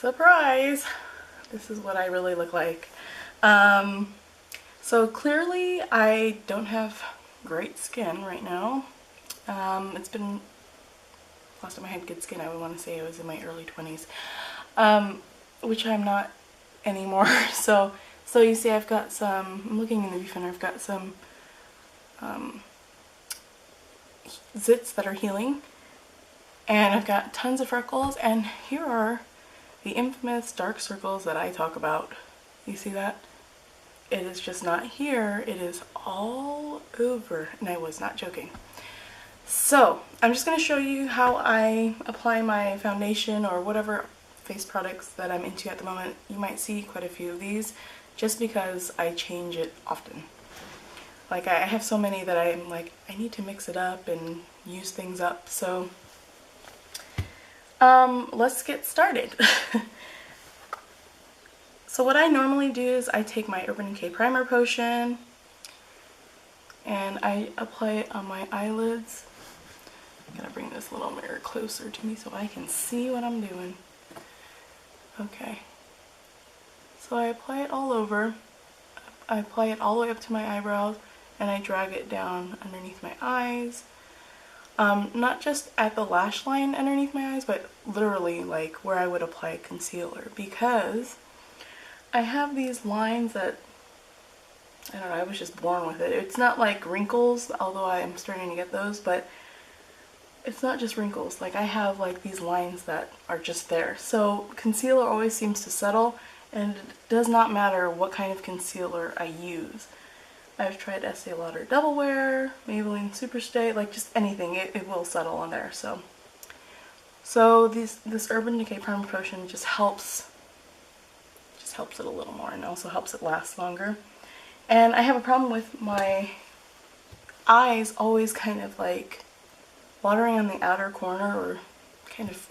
surprise, this is what I really look like. So clearly I don't have great skin right now. It's been, last time I had good skin I would want to say I was in my early 20s, which I'm not anymore. So you see I've got some, I'm looking in the viewfinder, I've got some zits that are healing, and I've got tons of freckles, and here are the infamous dark circles that I talk about. You see that? It is just not here, it is all over, and I was not joking. So I'm just going to show you how I apply my foundation or whatever face products that I'm into at the moment. You might see quite a few of these just because I change it often. Like I have so many that I'm like, I need to mix it up and use things up. So let's get started. So what I normally do is I take my Urban Decay Primer Potion and I apply it on my eyelids. I'm gonna bring this little mirror closer to me so I can see what I'm doing. Okay. So I apply it all over. I apply it all the way up to my eyebrows and I drag it down underneath my eyes. Not just at the lash line underneath my eyes, but literally like where I would apply concealer, because I have these lines that, I don't know, I was just born with it. It's not like wrinkles, although I am starting to get those, but it's not just wrinkles. Like I have like these lines that are just there. So concealer always seems to settle, and it does not matter what kind of concealer I use. I've tried Estee Lauder Double Wear, Maybelline Superstay, like just anything, it will settle on there. So this Urban Decay Primer Potion just helps it a little more, and also helps it last longer. And I have a problem with my eyes always kind of like watering on the outer corner, or kind of,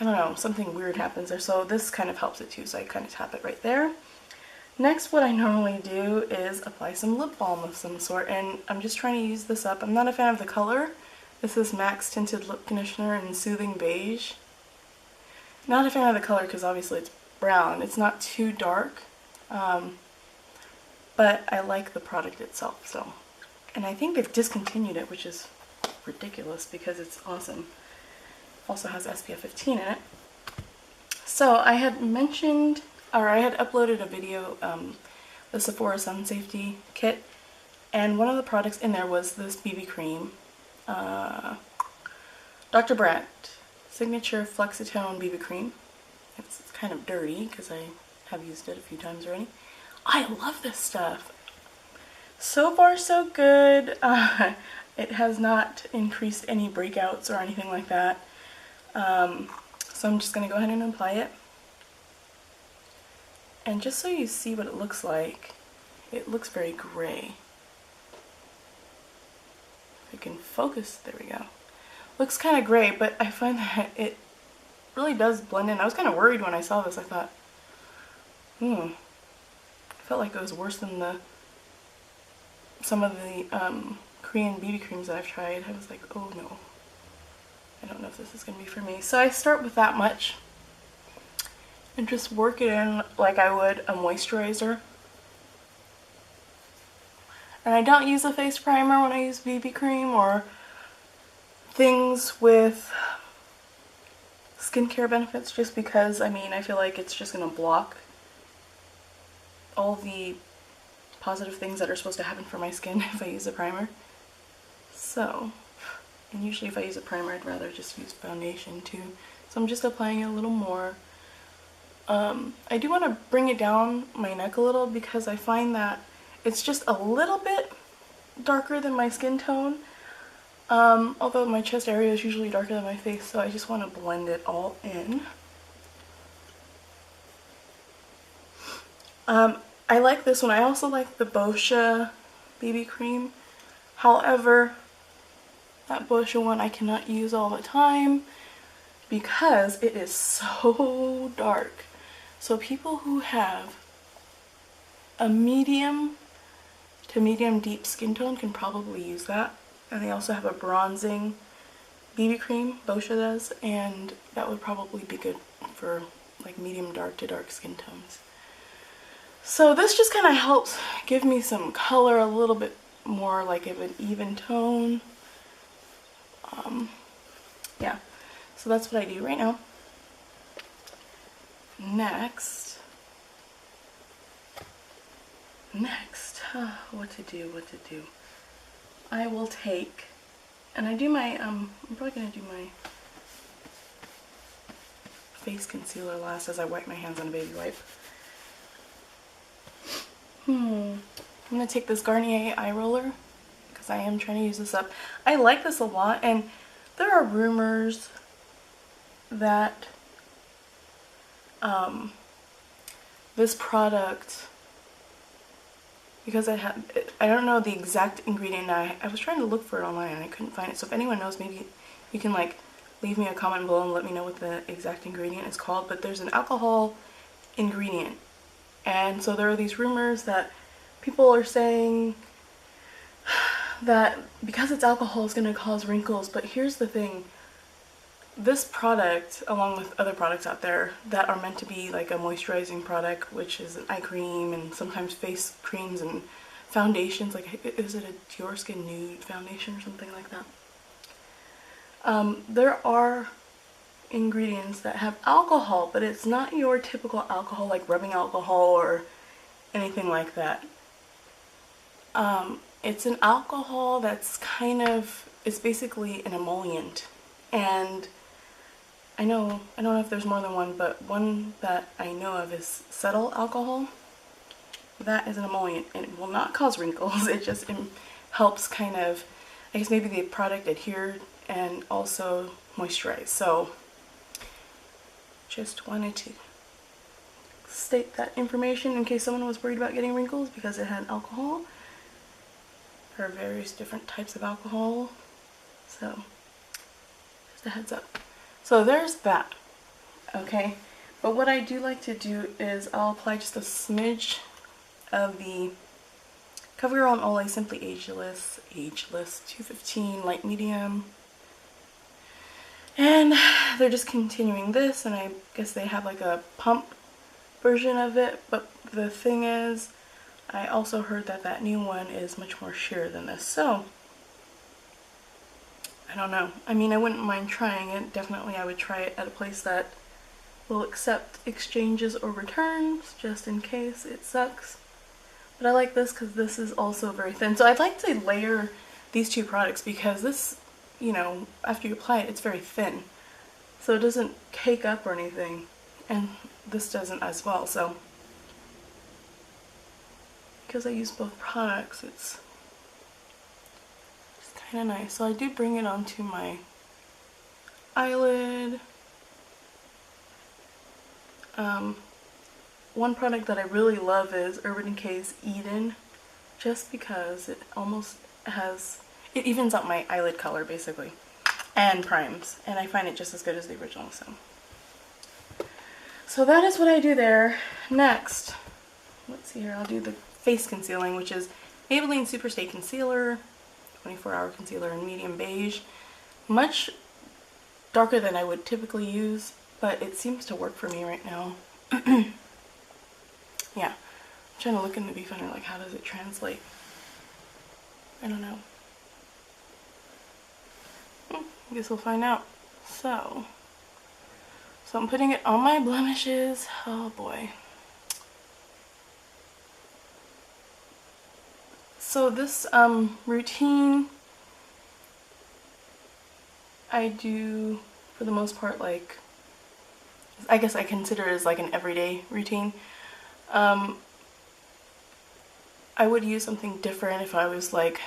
I don't know, something weird happens there. So this kind of helps it too, so I kind of tap it right there. Next, what I normally do is apply some lip balm of some sort, and I'm just trying to use this up. I'm not a fan of the color. This is MAC's Tinted Lip Conditioner in Soothing Beige. Not a fan of the color because obviously it's brown. It's not too dark, but I like the product itself. So, and I think they've discontinued it, which is ridiculous because it's awesome. Also has SPF 15 in it. So I had mentioned, or I had uploaded a video, the Sephora Sun Safety Kit, and one of the products in there was this BB cream, Dr. Brandt Signature Flexitone BB cream. It's kind of dirty because I have used it a few times already. I love this stuff. So far so good. It has not increased any breakouts or anything like that. So I'm just going to go ahead and apply it. And just so you see what it looks like, it looks very gray. If I can focus, there we go. Looks kind of gray, but I find that it really does blend in. I was kind of worried when I saw this. I thought, I felt like it was worse than some of the Korean BB creams that I've tried. I was like, oh no, I don't know if this is going to be for me. So I start with that much and just work it in like I would a moisturizer. And I don't use a face primer when I use BB cream or things with skincare benefits, just because, I mean, I feel like it's just going to block all the positive things that are supposed to happen for my skin if I use a primer. So, and usually if I use a primer, I'd rather just use foundation too. So I'm just applying it a little more. I do want to bring it down my neck a little because I find that it's just a little bit darker than my skin tone. Although my chest area is usually darker than my face, so I just want to blend it all in. I like this one. I also like the Boscia BB cream. However, that Boscia one I cannot use all the time because it is so dark. So people who have a medium to medium deep skin tone can probably use that. And they also have a bronzing BB cream, Boscia does, and that would probably be good for like medium dark to dark skin tones. So this just kind of helps give me some color, a little bit more like of an even tone. Yeah, so that's what I do right now. Next, what to do. I will take, and I do my, I'm probably going to do my face concealer last as I wipe my hands on a baby wipe. I'm going to take this Garnier eye roller because I am trying to use this up. I like this a lot, and there are rumors that this product, because I don't know the exact ingredient. I was trying to look for it online and I couldn't find it. So if anyone knows, maybe you can like leave me a comment below and let me know what the exact ingredient is called. But there's an alcohol ingredient, and so there are these rumors that people are saying that because it's alcohol it's going to cause wrinkles. But here's the thing. This product, along with other products out there that are meant to be like a moisturizing product, which is an eye cream and sometimes face creams and foundations, like is it a Dior Skin Nude foundation or something like that? There are ingredients that have alcohol, but it's not your typical alcohol like rubbing alcohol or anything like that. It's an alcohol that's kind of, it's basically an emollient, and I don't know if there's more than one, but one that I know of is cetyl alcohol. That is an emollient, and it will not cause wrinkles. It just helps kind of, I guess maybe the product adhere and also moisturize. So just wanted to state that information in case someone was worried about getting wrinkles because it had alcohol. There are various different types of alcohol, so just a heads up. So there's that, okay? But what I do like to do is I'll apply just a smidge of the Covergirl and Olay Simply Ageless 215 light medium. And they're just continuing this, and I guess they have like a pump version of it. But the thing is, I also heard that that new one is much more sheer than this. So I don't know. I mean, I wouldn't mind trying it. Definitely I would try it at a place that will accept exchanges or returns, just in case it sucks. But I like this because this is also very thin. So I'd like to layer these two products because this, you know, after you apply it, it's very thin. So it doesn't cake up or anything. And this doesn't as well. So because I use both products, it's kind of nice. So I do bring it onto my eyelid. One product that I really love is Urban Decay's Eden, just because it almost has, it evens out my eyelid color basically, and primes, and I find it just as good as the original. So that is what I do there. Next, let's see here, I'll do the face concealing, which is Maybelline Superstay Concealer, 24-hour concealer in medium beige. Much darker than I would typically use, but it seems to work for me right now. Yeah, I'm trying to look in the viewfinder, like how does it translate? I don't know. I guess we'll find out. So I'm putting it on my blemishes. Oh boy. So this routine I do for the most part, like, I guess I consider it as like an everyday routine. I would use something different if I was like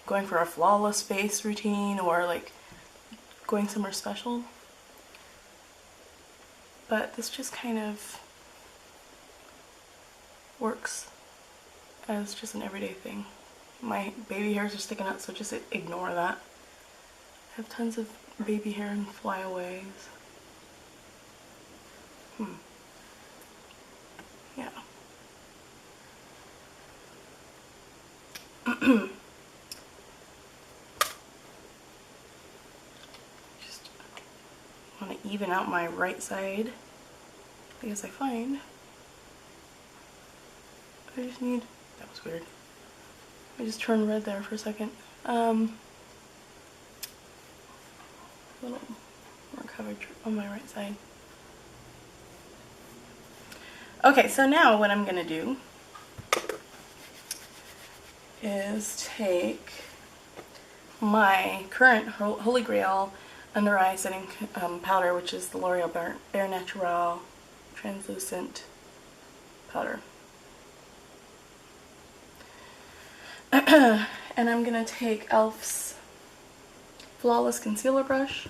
going for a flawless face routine or like going somewhere special. But this just kind of works as just an everyday thing. My baby hairs are sticking out, so just ignore that. I have tons of baby hair and flyaways. Yeah. Just want to even out my right side. because I find I just need, that was weird, I just turned red there for a second, a little more coverage on my right side. Okay, so now what I'm gonna do is take my current Holy Grail under eye setting powder, which is the L'Oreal Bare Naturale translucent powder. And I'm gonna take e.l.f.'s Flawless Concealer Brush,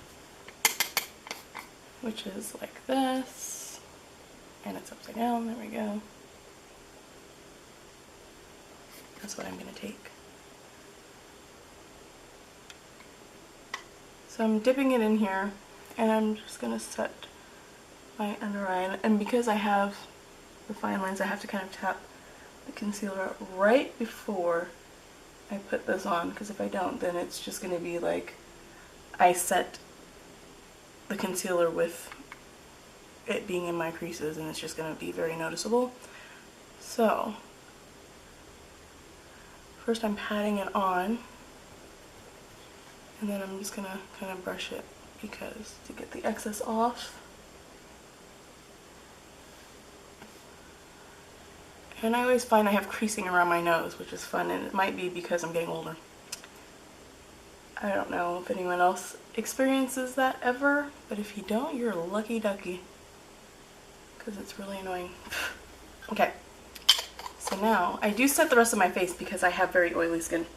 which is like this, and it's upside down, there we go. That's what I'm gonna take. So I'm dipping it in here, and I'm just gonna set my under eye, and because I have the fine lines, I have to kind of tap the concealer right before I put this on, because if I don't, then it's just gonna be like I set the concealer with it being in my creases, and it's just gonna be very noticeable. So first I'm patting it on, and then I'm just gonna kind of brush it because to get the excess off. And I always find I have creasing around my nose, which is fun, and it might be because I'm getting older. I don't know if anyone else experiences that ever, but if you don't, you're a lucky ducky, because it's really annoying. Okay, so now I do set the rest of my face because I have very oily skin,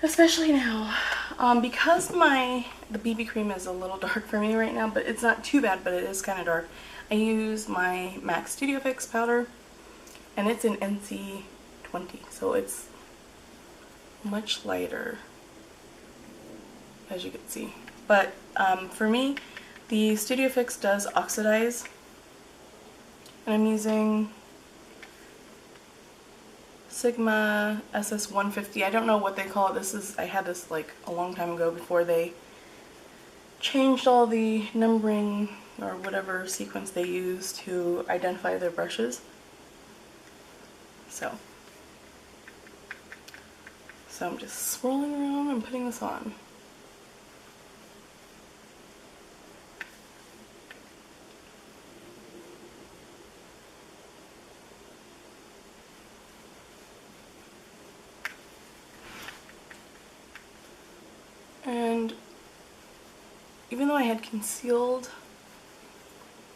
especially now. Because the BB cream is a little dark for me right now, but it's not too bad, but it is kind of dark. I use my MAC Studio Fix powder, and it's in NC 20, so it's much lighter, as you can see. But for me, the Studio Fix does oxidize, and I'm using Sigma SS150. I don't know what they call it. I had this like a long time ago before they changed all the numbering or whatever sequence they use to identify their brushes. So I'm just swirling around and putting this on. And even though I had concealed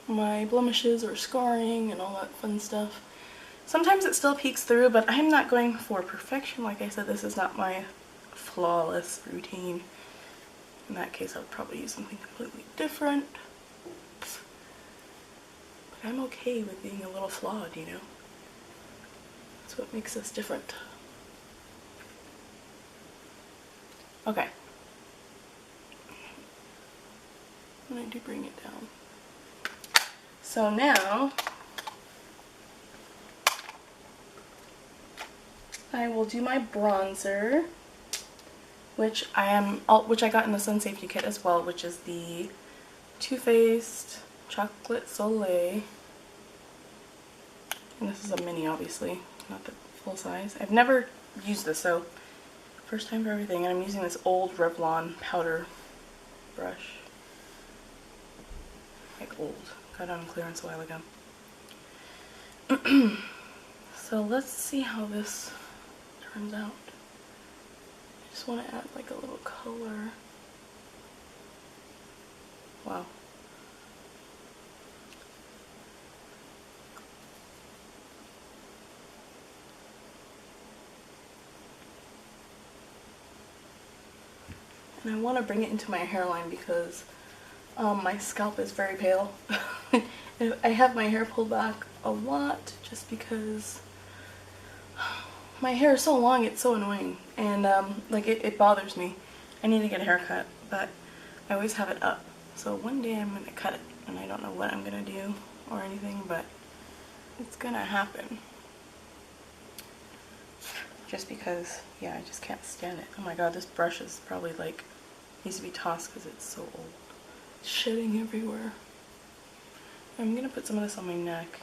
my blemishes or scarring and all that fun stuff, sometimes it still peeks through, but I'm not going for perfection. Like I said, this is not my flawless routine. In that case, I would probably use something completely different. But I'm okay with being a little flawed, you know? That's what makes us different. Okay. And I do bring it down. So now I will do my bronzer, which I got in the Sun Safety Kit as well, which is the Too Faced Chocolate Soleil. And this is a mini, obviously, not the full size. I've never used this, so first time for everything. And I'm using this old Revlon powder brush. Like old. Got it on clearance a while ago. So let's see how this turns out. I just want to add like a little color. Wow. And I want to bring it into my hairline because my scalp is very pale. I have my hair pulled back a lot just because my hair is so long, it's so annoying, and like it bothers me. I need to get a haircut, but I always have it up. So one day I'm gonna cut it, and I don't know what I'm gonna do or anything, but it's gonna happen. Just because, yeah, I just can't stand it. Oh my god, this brush is probably like needs to be tossed because it's so old. It's shedding everywhere. I'm gonna put some of this on my neck.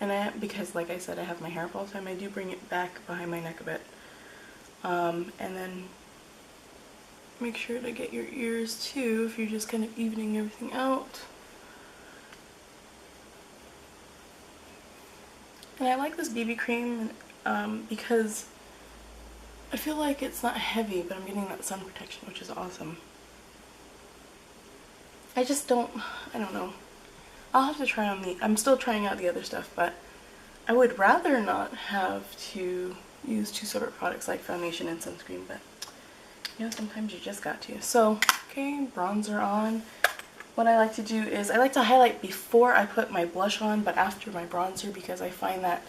And because like I said, I have my hair up all the time, I do bring it back behind my neck a bit. And then make sure to get your ears too if you're just kind of evening everything out. And I like this BB cream because I feel like it's not heavy, but I'm getting that sun protection, which is awesome. I don't know. I'll have to try on I'm still trying out the other stuff, but I would rather not have to use two separate products like foundation and sunscreen, but you know, sometimes you just got to. So, okay, bronzer on. What I like to do is I like to highlight before I put my blush on, but after my bronzer, because I find that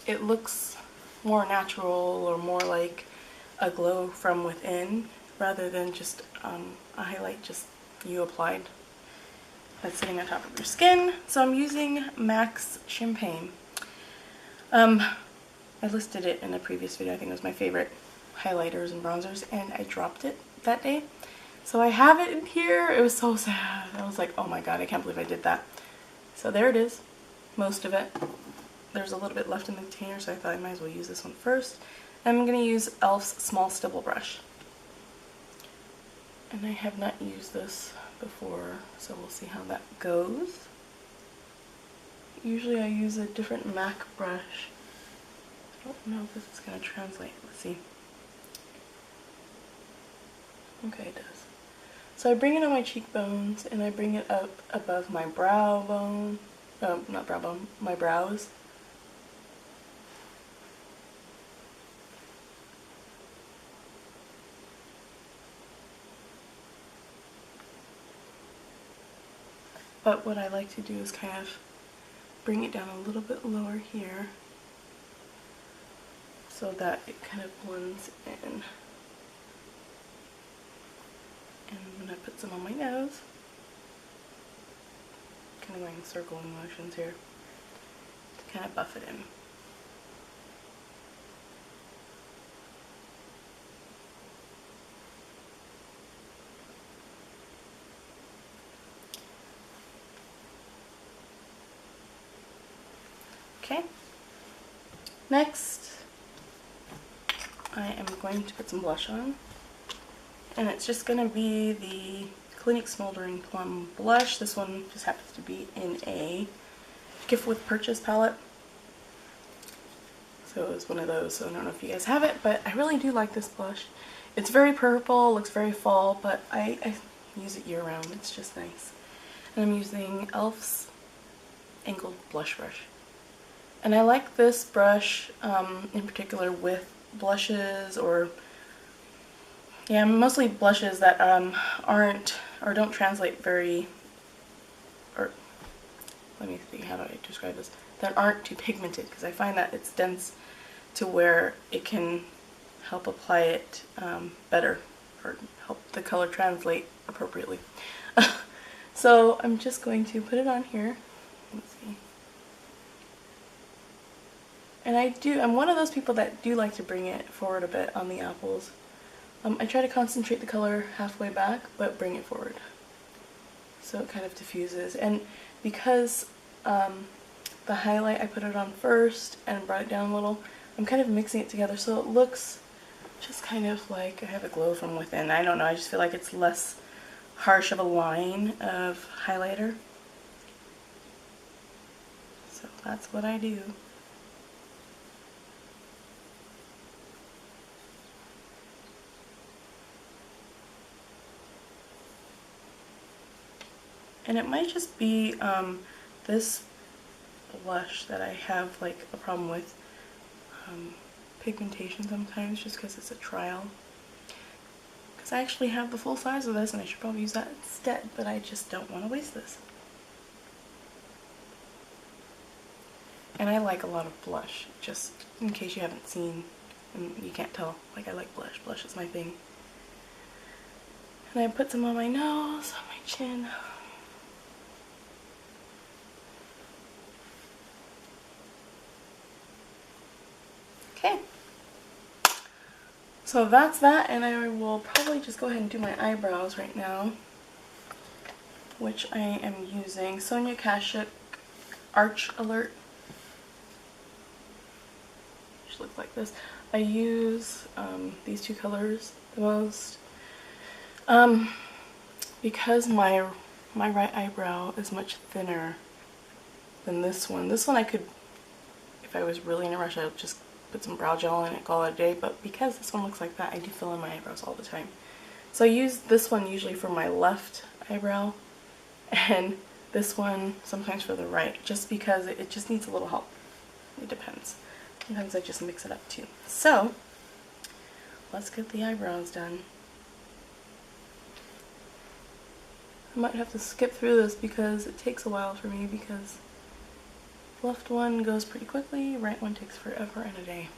it looks more natural or more like a glow from within rather than just a highlight just you applied that's sitting on top of your skin. So I'm using MAC's Shimpagne. I listed it in a previous video. I think it was my favorite highlighters and bronzers, and I dropped it that day. So I have it in here. It was so sad. I was like, oh my god, I can't believe I did that. So there it is, most of it. There's a little bit left in the container, so I thought I might as well use this one first. I'm going to use e.l.f.'s small stipple brush. And I have not used this before, so we'll see how that goes. Usually I use a different MAC brush. I don't know if this is going to translate. Let's see. Okay, it does. So I bring it on my cheekbones and I bring it up above my brow bone. Not brow bone, my brows. But what I like to do is kind of bring it down a little bit lower here so that it kind of blends in. And I'm going to put some on my nose. Kind of going circling motions here to kind of buff it in. Okay, next I am going to put some blush on, and it's just going to be the Clinique Smoldering Plum blush. This one just happens to be in a gift with purchase palette, so it was one of those. So I don't know if you guys have it, but I really do like this blush. It's very purple, looks very fall, but I use it year round. It's just nice. And I'm using e.l.f.'s angled blush brush. And I like this brush in particular with blushes, or yeah, mostly blushes that aren't or don't translate very, or let me see, how do I describe this, that aren't too pigmented, because I find that it's dense to where it can help apply it better, or help the color translate appropriately. So I'm just going to put it on here. Let's see. And I'm one of those people that do like to bring it forward a bit on the apples. I try to concentrate the color halfway back, but bring it forward. So it kind of diffuses. And because the highlight, I put it on first and brought it down a little, I'm kind of mixing it together so it looks just kind of like I have a glow from within. I don't know, I just feel like it's less harsh of a line of highlighter. So that's what I do. And it might just be this blush that I have like a problem with pigmentation sometimes, just because it's a trial. Because I actually have the full size of this and I should probably use that instead, but I just don't want to waste this. And I like a lot of blush, just in case you haven't seen and you can't tell. Like, I like blush. Blush is my thing. And I put some on my nose, on my chin. Okay, So that's that, and I will probably just go ahead and do my eyebrows right now, which I am using Sonia Kashuk Arch Alert. Should look like this. I use these two colors the most because my right eyebrow is much thinner than this one. This one I could, if I was really in a rush, I would just put some brow gel in it, call it a day, but because this one looks like that, I do fill in my eyebrows all the time. So I use this one usually for my left eyebrow, and this one sometimes for the right, just because it just needs a little help. It depends. Sometimes I just mix it up too. So let's get the eyebrows done. I might have to skip through this because it takes a while for me, because left one goes pretty quickly, right one takes forever and a day.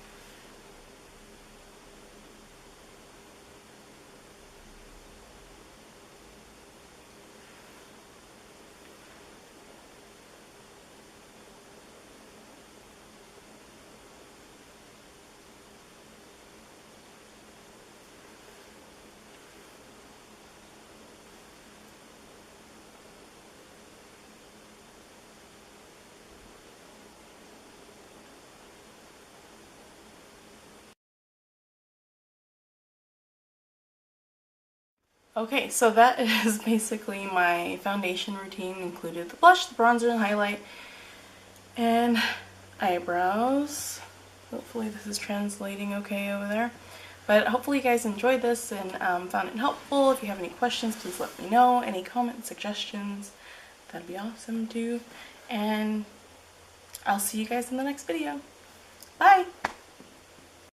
Okay, so that is basically my foundation routine. Included the blush, the bronzer, and highlight, and eyebrows. Hopefully this is translating okay over there. But hopefully you guys enjoyed this and found it helpful. If you have any questions, please let me know. Any comments, suggestions, that'd be awesome too. And I'll see you guys in the next video. Bye!